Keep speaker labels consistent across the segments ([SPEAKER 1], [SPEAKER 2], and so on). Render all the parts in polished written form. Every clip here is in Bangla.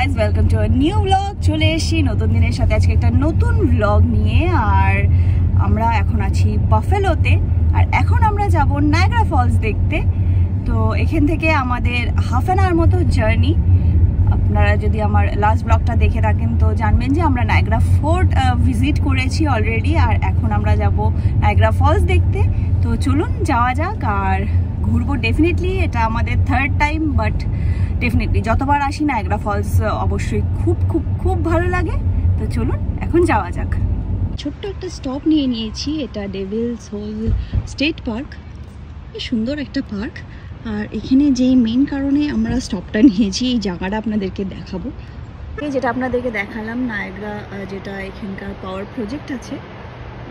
[SPEAKER 1] Guys, welcome to a new blog. চলে এসেছি নতুন দিনের সাথে আজকে একটা নতুন ব্লগ নিয়ে। আর আমরা এখন আছি বাফেলোতে, আর এখন আমরা যাব নায়াগ্রা ফলস দেখতে। তো এখান থেকে আমাদের হাফ অ্যান আওয়ার মতো জার্নি। আপনারা যদি আমার লাস্ট ব্লগটা দেখে থাকেন তো জানবেন যে আমরা নায়াগ্রা ফোর্ট ভিজিট করেছি অলরেডি, আর এখন আমরা যাব নায়াগ্রা ফলস দেখতে। তো চলুন যাওয়া যাক আর ঘুরবো। ডেফিনেটলি এটা আমাদের থার্ড টাইম, বাট ডেফিনেটলি যতবার আসি নায়াগ্রা ফলস অবশ্যই খুব খুব খুব ভালো লাগে। তো চলুন এখন যাওয়া যাক। ছোট্ট একটা স্টপ নিয়ে নিয়েছি, এটা ডেভিলস হোল স্টেট পার্ক। সুন্দর একটা পার্ক, আর এখানে যেই মেন কারণে আমরা স্টপটা নিয়েছি এই জায়গাটা আপনাদেরকে দেখাবো। যেটা আপনাদেরকে দেখালাম নায়াগ্রা, যেটা এখানকার পাওয়ার প্রজেক্ট আছে।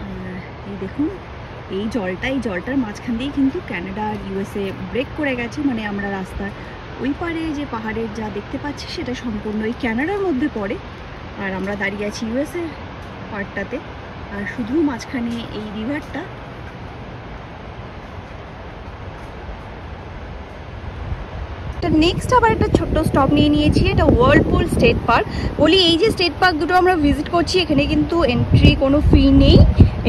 [SPEAKER 1] আর এই দেখুন এই জলটার মাঝখান দিয়ে কিন্তু কানাডা আর ইউএসএ ব্রেক করে গেছে। মানে আমরা রাস্তার ওই পারে যে পাহাড়ের যা দেখতে পাচ্ছি সেটা সম্পূর্ণ এই কানাডার মধ্যে পড়ে, আর আমরা দাঁড়িয়ে আছি ইউএসএ পার্টটাতে। আর শুধু মাঝখানে এই রিভারটা। নেক্সট আবার একটা ছোট্ট স্টপ নিয়ে নিয়েছি, এটা ওয়ার্লপুল স্টেট পার্ক। বলি এই যে স্টেট পার্ক দুটো আমরা ভিজিট করছি, এখানে কিন্তু এন্ট্রি কোনো ফি নেই,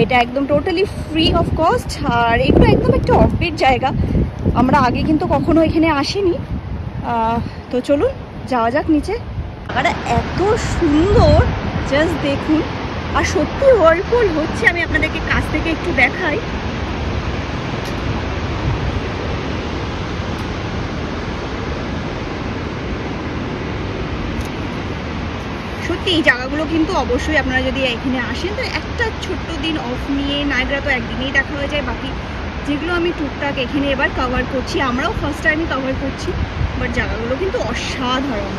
[SPEAKER 1] এটা একদম টোটালি ফ্রি অফ কস্ট। আর এগুলো একদম একটা অফবিট জায়গা, আমরা আগে কিন্তু কখনো এখানে আসিনি। তো চলুন যাওয়া যাক নিচে। জায়গাটা এত সুন্দর, জাস্ট দেখুন। আর সত্যি ওয়ার্লপুল হচ্ছে, আমি আপনাদেরকে কাছ থেকে একটু দেখাই। সত্যি এই জায়গাগুলো কিন্তু অবশ্যই আপনারা যদি এখানে আসেন তো একটা ছোট্ট দিন অফ নিয়ে, নায়াগ্রা তো একদিনেই দেখা হয়ে যায়, বাকি যেগুলো আমি টুকটাক এখানে এবার কভার করছি, আমরাও ফার্স্ট টাইমই কভার করছি, বাট জায়গাগুলো কিন্তু অসাধারণ।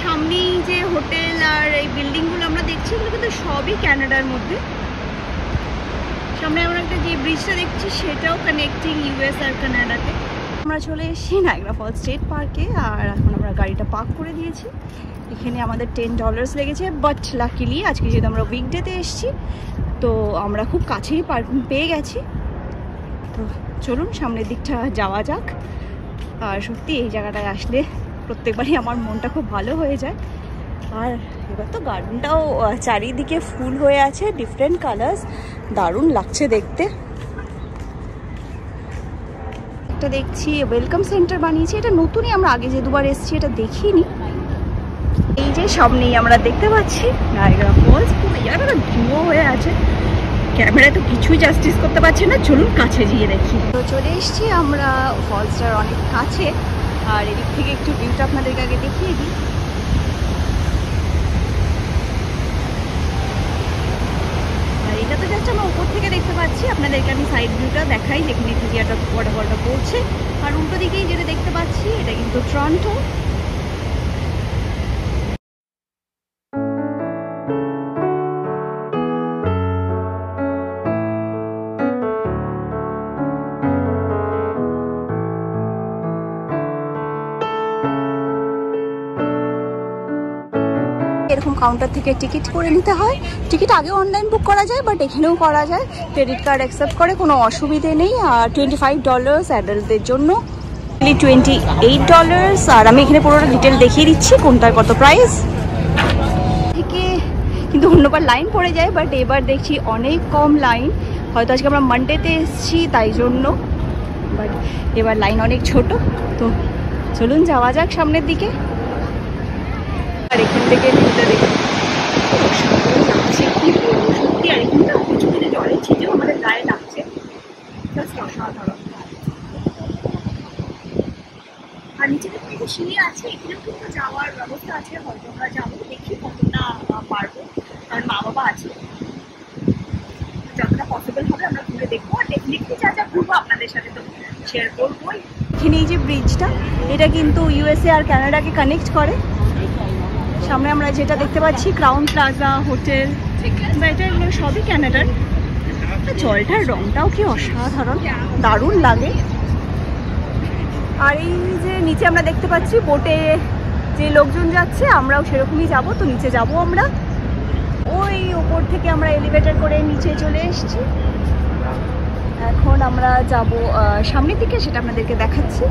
[SPEAKER 1] সামনেই যে হোটেল আর এই বিল্ডিংগুলো আমরা দেখছি এগুলো কিন্তু সবই কানাডার মধ্যে। সামনে আমরা একটা যে ব্রিজটা দেখছি সেটাও কানেক্টিং ইউএস আর কানাডাতে। আমরা চলে এসেছি নায়াগ্রা ফলস স্টেট পার্কে, আর এখন আমরা গাড়িটা পার্ক করে দিয়েছি। এখানে আমাদের $10 লেগেছে, বাট লাকিলি আজকে যেহেতু আমরা উইকডেতে এসেছি তো আমরা খুব কাছেই পার্কিং পেয়ে গেছি। তো চলুন সামনের দিকটা যাওয়া যাক। আর সত্যি এই জায়গাটায় আসলে প্রত্যেকবারই আমার মনটা খুব ভালো হয়ে যায়। আর এবার তো গার্ডেনটাও চারিদিকে ফুল হয়ে আছে, ডিফারেন্ট কালার্স, দারুণ লাগছে দেখতে। একটা দেখছি ওয়েলকাম সেন্টার বানিয়েছে, এটা নতুনই, আমরা আগে যে দুবার এসেছি এটা দেখিনি। এই যে সামনেই আমরা দেখতে পাচ্ছি নায়াগ্রা ফলস, পুরো জায়গাটা ধুয়ো হয়ে আছে, ক্যামেরায় তো কিছুই জাস্টিস করতে পারছে না। চলুন কাছে গিয়ে দেখি। তো চলে এসেছি আমরা ফলসটার অনেক কাছে, আর এদিক থেকে একটু ভিউটা আপনাদেরকে আগে দেখিয়ে দিই। আর এটা তো জাস্ট আমরা উপর থেকে দেখতে পাচ্ছি, আপনাদেরকে আমি সাইড ভিউটা দেখাই যেখানে থেকে একটা ওয়াটারফলটা পড়ছে। আর উল্টো দিকেই যেটা দেখতে পাচ্ছি এটা কিন্তু টরন্টো। এরকম কাউন্টার থেকে টিকিট করে নিতে হয়। টিকিট আগে অনলাইন বুক করা যায়, বাট এখানেও করা যায়, ক্রেডিট কার্ড অ্যাকসেপ্ট করে, কোনো অসুবিধে নেই। আর $25 অ্যাডাল্টদের জন্য, $28। আর আমি এখানে পুরোটা ডিটেল দেখিয়ে দিচ্ছি কোনটার কত প্রাইস। থেকে কিন্তু অন্যবার লাইন পড়ে যায়, বাট এবার দেখছি অনেক কম লাইন। হয়তো আজকে আমরা মানডেতে এসেছি তাই জন্য, বাট এবার লাইন অনেক ছোট। তো চলুন যাওয়া যাক সামনের দিকে। আর এখান থেকে ভিউটা দেখুন, লাগছে কি বলবো সত্যি। আর এখানটা কিছু কিছু জলের ছিটেও আমাদের গায়ে লাগছে, জাস্ট অসাধারণ। আর নিচে থেকে সিঁড়ি আছে, এখানেও কিন্তু যাওয়ার ব্যবস্থা আছে, হয়তো আমরা যাবো, দেখি কতটা পারবো, কারণ মা বাবা আছে, যতটা পসিবল হবে আমরা ঘুরে দেখবো। আর ডেফিনেটলি যা যা ঘুরবো আপনাদের সাথে তো শেয়ার করবোই। এখানে এই যে ব্রিজটা, এটা কিন্তু ইউএসএ আর কানাডাকে কানেক্ট করে। সামনে আমরা যেটা দেখতে পাচ্ছি ক্রাউন প্লাজা হোটেল, এটা এগুলো সবই কানাডার। জলটার রংটাও কি অসাধারণ, দারুণ লাগে। আর এই যে নিচে আমরা দেখতে পাচ্ছি বোটে যে লোকজন যাচ্ছে, আমরাও সেরকমই যাব। তো নিচে যাব আমরা, ওই ওপর থেকে আমরা এলিভেটর করে নিচে চলে এসেছি। এখন আমরা যাব সামনের দিকে, সেটা আপনাদেরকে দেখাচ্ছি।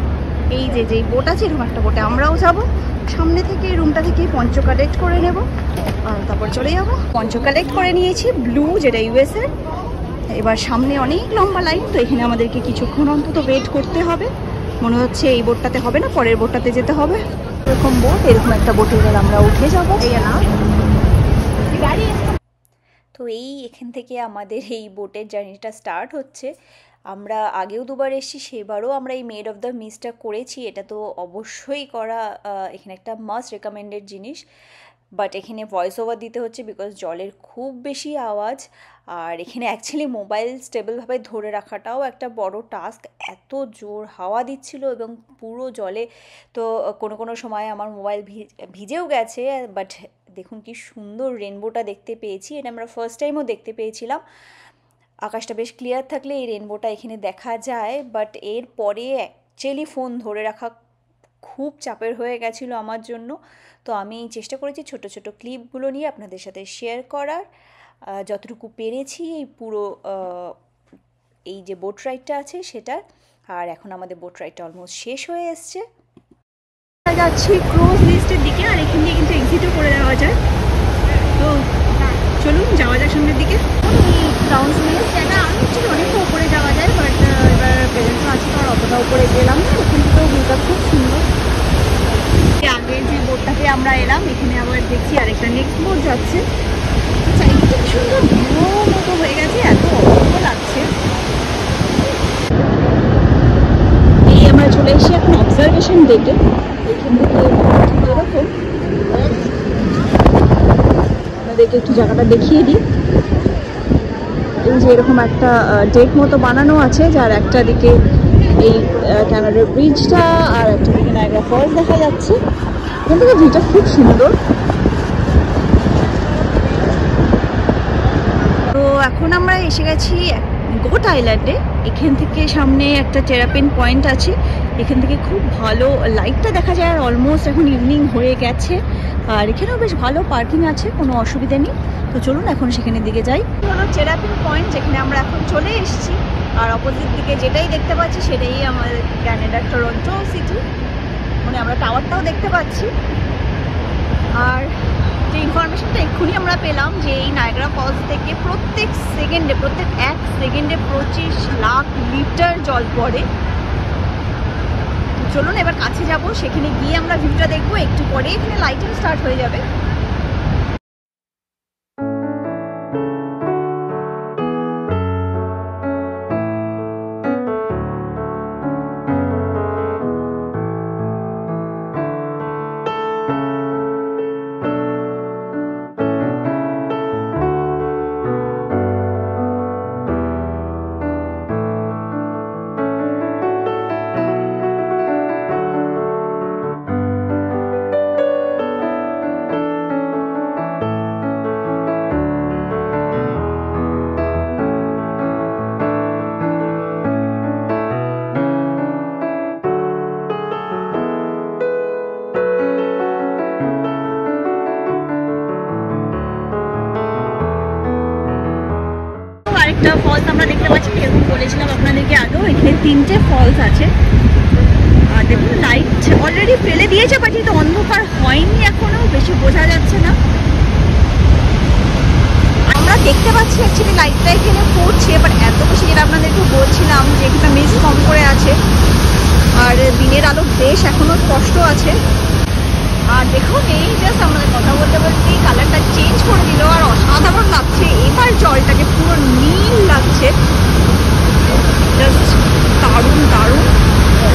[SPEAKER 1] এই যে যেই বোট আছে এরকম একটা বোটে আমরাও যাব। সামনে থেকে রুমটা থেকে পঞ্চ কালেক্ট করে নেব আর তারপর চলে যাব। পঞ্চ কালেক্ট করে নিয়েছি, ব্লু যেটা ইউএসএ। এবার সামনে অনেক লম্বা লাইন, তো এখানে আমাদেরকে কিছুক্ষণ অন্তত ওয়েট করতে হবে। মনে হচ্ছে এই বোটটাতে হবে না, পরের বোটটাতে যেতে হবে। এরকম বোট, এরকম একটা বোটে এবার আমরা উঠে যাবো। তো এখান থেকে আমাদের এই বোটের জার্নিটা স্টার্ট হচ্ছে। আমরা আগেও দুবার এসেছি, সেবারও আমরা এই মেড অফ দ্য মিস্টটা করেছি। এটা তো অবশ্যই করা, এখানে একটা মাস্ট রেকমেন্ডেড জিনিস। বাট এখানে ভয়েস ওভার দিতে হচ্ছে বিকজ জলের খুব বেশি আওয়াজ। আর এখানে অ্যাকচুয়ালি মোবাইল স্টেবলভাবে ধরে রাখাটাও একটা বড় টাস্ক। এত জোর হাওয়া দিচ্ছিল এবং পুরো জলে, তো কোনো সময় আমার মোবাইল ভিজেও গেছে। বাট দেখুন কি সুন্দর রেনবোটা দেখতে পেয়েছি, এটা আমরা ফার্স্ট টাইমও দেখতে পেয়েছিলাম। আকাশটা বেশ ক্লিয়ার থাকলে এই রেনবোটা এখানে দেখা যায়। বাট এর পরে অ্যাকচুয়ালি ফোন ধরে রাখা খুব চাপের হয়ে গেছিলো আমার জন্য। তো আমি চেষ্টা করেছি ছোট ছোট ক্লিপগুলো নিয়ে আপনাদের সাথে শেয়ার করার, যতটুকু পেরেছি এই পুরো এই যে বোট রাইডটা আছে সেটার। আর এখন আমাদের বোট রাইডটা অলমোস্ট শেষ হয়ে এসছে। যাচ্ছি ক্রুজ লিস্টের দিকে, আর এখান দিয়ে কিন্তু এক্সিটও করে দেওয়া যায়। তো চলুন যাওয়া যাক সামনের দিকে। ক্রাউন লিস্ট এটা অ্যাকচুয়ালি অনেকটা উপরে যাওয়া যায়, বাট এবার প্রেজেন্ট আছে তো আর অতটা উপরে গেলাম না। এখান থেকেও ভিউটা খুব সুন্দর। আগে যে বোটটাতে আমরা এলাম, এখানে আবার দেখছি আরেকটা নেক্সট বোট যাচ্ছে। চারিদিকে সুন্দর ভিউ মতো হয়ে গেছে, এত অপূর্ব লাগছে। এই আমরা চলে এসেছি এখন অবজারভেশন ডেকে। এখান থেকে এরকম আপনাদেরকে একটু জায়গাটা দেখিয়ে দিই। এই যে এরকম একটা ডেক মতো বানানো আছে, যার একটা দিকে এই ক্যানাডার ব্রিজটা আর একটা দিকে নায়াগ্রা ফলস দেখা যাচ্ছে। এখান থেকে ভিউটা খুব সুন্দর। তো এখন আমরা এসে গেছি গোট আইল্যান্ডে। এখান থেকে সামনে একটা টেরাপিন পয়েন্ট আছে, এখান থেকে খুব ভালো লাইটটা দেখা যায়। আর অলমোস্ট এখন ইভিনিং হয়ে গেছে, আর এখানেও বেশ ভালো পার্কিং আছে, কোনো অসুবিধা নেই। তো চলুন এখন সেখানের দিকে যাই। হলো টেরাপিন পয়েন্ট, যেখানে আমরা এখন চলে এসেছি। আর অপোজিট দিকে যেটাই দেখতে পাচ্ছি সেটাই আমাদের ক্যানাডার টরন্টো সিটি, মানে আমরা টাওয়ারটাও দেখতে পাচ্ছি। আর যে ইনফরমেশনটা এক্ষুনি আমরা পেলাম যে এই নায়াগ্রা ফলস থেকে প্রত্যেক এক সেকেন্ডে 25 লাখ লিটার জল পড়ে। চলুন এবার কাছে যাব, সেখানে গিয়ে আমরা ভিউটা দেখবো। একটু পরে এখানে লাইটিং স্টার্ট হয়ে যাবে। একটা ফলস আমরা দেখতে পাচ্ছি, এরকম বলেছিলাম আপনাদেরকে আগেও। এখানে 3টে ফলস আছে। আর দেখুন লাইট অলরেডি ফেলে দিয়েছে, বাট এটা অন্ধকার হয়নি এখনো, বেশি বোঝা যাচ্ছে না। আমরা দেখতে পাচ্ছি অ্যাকচুয়ালি লাইটটা এখানে পড়ছে, বাট এত বেশি, যেটা আপনাদেরকে বলছিলাম যে এখানে মিস্ট কম করে আছে। আর দিনের আলো বেশ এখনো স্পষ্ট আছে। আর দেখুন এই জাস্ট আমাদের কথা বলতে বলতে কালারটা চেঞ্জ করে দিল, আর অসাধারণ লাগছে। এবার জলটাকে পুরো নীল লাগছে, জাস্ট দারুণ দারুণ।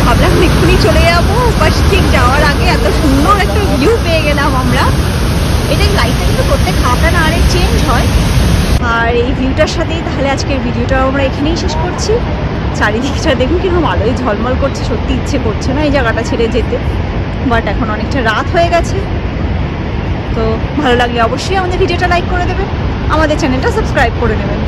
[SPEAKER 1] ভাবলাম এক্ষুনি চলে যাবো, বাট ঠিক যাওয়ার আগে এত সুন্দর একটা ভিউ পেয়ে গেলাম আমরা। এটা লাইটটা কিন্তু প্রত্যেক হাফ অ্যান আওয়ারে চেঞ্জ হয়। আর এই ভিউটার সাথেই তাহলে আজকের ভিডিওটা আমরা এখানেই শেষ করছি। চারিদিকটা দেখুন কিরকম আলোয় ঝলমল করছে, সত্যি ইচ্ছে করছে না এই জায়গাটা ছেড়ে যেতে। বাট এখন অনেকটা রাত হয়ে গেছে। তো ভালো লাগলে অবশ্যই আমাদের ভিডিওটা লাইক করে দেবেন, আমাদের চ্যানেলটা সাবস্ক্রাইব করে নেবেন।